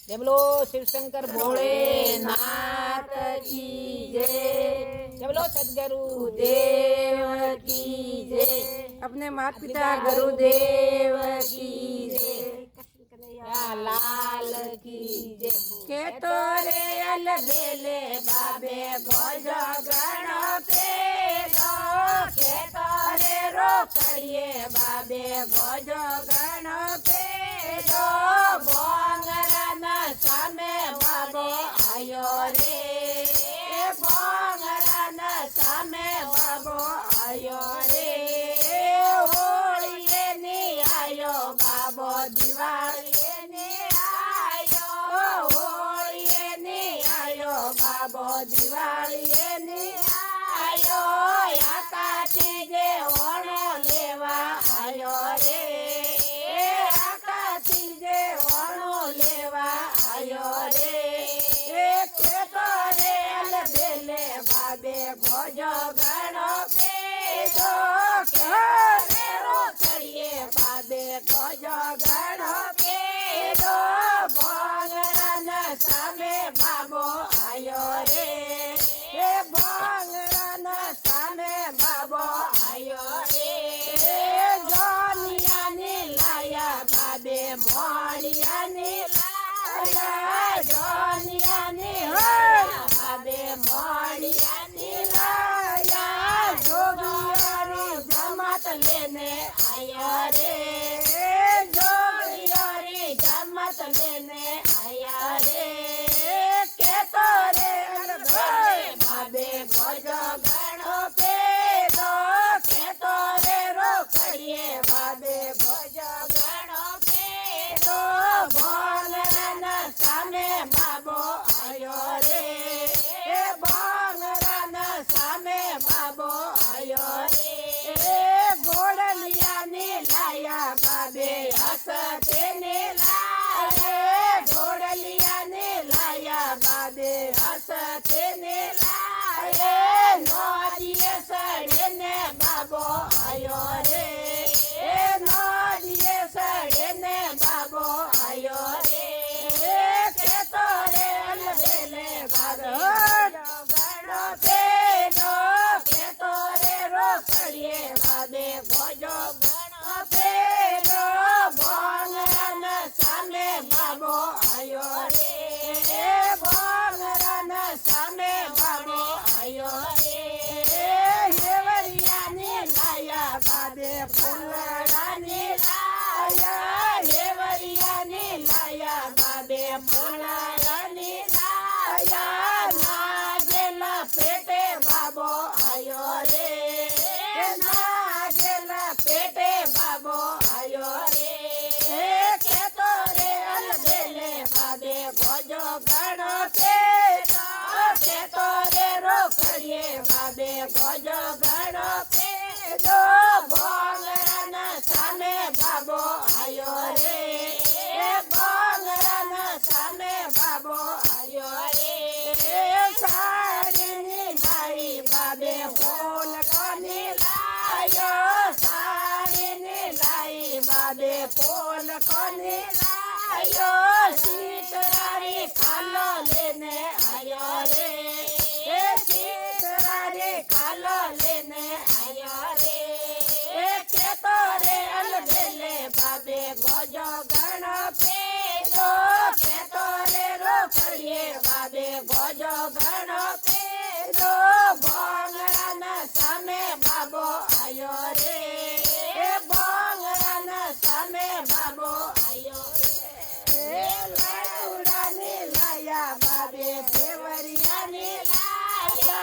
जय बोलो शिव शंकर भोलेनाथ की जय। जय बोलो सदगुरु देव की जय। अपने माता पिता गुरुदेव की जय। लाल की जय। के तो रे अल बेले बाबे भोजो गणो पेदो के तो रे रोकड़िए बाबे भोजो गणो पेदो भोंगरा न सामे बाबो आयो रे भोंगरा न सामे बाबो आयो रे होळीए नी आयो बाबो दिवाळीए नी आयो होळीए नी आयो बाबो दिवाळीए नी आयो आकाशी जे ओणो लेवा आयो रे आकाशी जे ओणो लेवा आयो रे के तो रे अल बेले बाबे भोजो गणो पेदो के रे रोकड़िए बाबे भोजो गणो पेदो भोंगरा न सामे बाबो आयो रे भोंगरा न सामे बाबो आयो रे जोनिया ने लाया बाबे मोड़िया ने लाया जोनिया ने बाबे मोड़िया ने लाया जोगियारी जमात लेने आया रे जोगियारी जमात लेने आया रे के तो रे बाबे भोजो गणो पेदो के तो रे रोकड़िए बाबे भोजो गणो पेदो भोंगरा न सामे बाबो आयो रे भोंगरा न सामे बाबो आयो रे गोड़लिया ने लाया बाबे हसते ने लाया गोड़लिया ने लाया बाबे हसते ने लाया नौजिए सड़े ने बाबो आयो रे नौजिए सड़े ने बाबो आयो रे के तो रे अल बेले बाबो गणो पेदो के तो रे रोकड़िए बाबे भोजो गणो पेदो भोंगरा न सामे बाबो आयो रे भोंगरा न सामे बाबो आयो रे हेवरिया ने लाया बाबे फूलड़ा ने लाया हेवरिया ने लाया बाबे फूलड़ा ने लाया नागेला पेटे बाबो आयो रे नागेला पेटे बाबो आयो रे के तो रे अल बेले बाबे भोजो गणो पेदो के तो रे रोकड़िए बाबे भोजो गणो पेदो भोंगरा न सामे बाबो आयो रे भोंगरा न सामे बाबो आयो रे साड़ी ने लाई बाबे फूल कोनी लायो साड़ी ने लाई बाबे फूल कोनी लायो सीतरारी खालो लेने आयो रे सीतरारी खालो लेने आयो रे के तो रे अल बेले बाबे भोजो गणो पेदो के तो रे रोकड़िए बाबे भोजो गणो पेदो भोंगरा न सामे बाबो आयो रे भोंगरा न सामे बाबो आयो रे लाडूड़ा ने लाया बाबे देवरिया ने लाया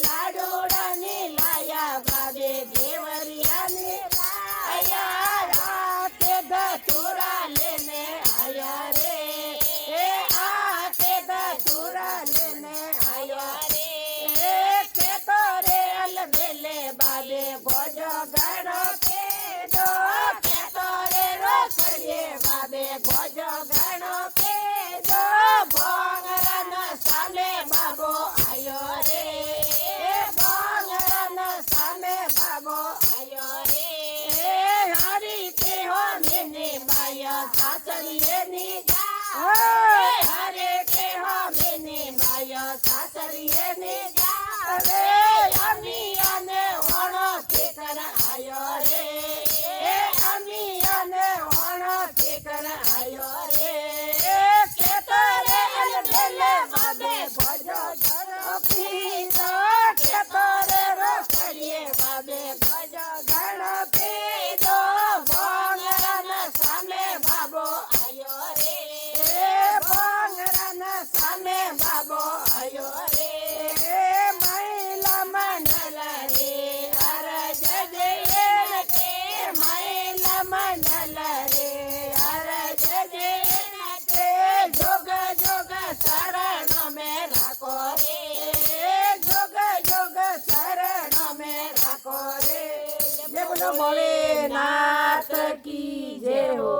लाडूड़ा ने लाया बाबे देवरिया ने लाया राते दतूरा लेने आया रे आते दतूरा लेने आया रे के तो रे अल बेले बाबे નાથ કી જય હો.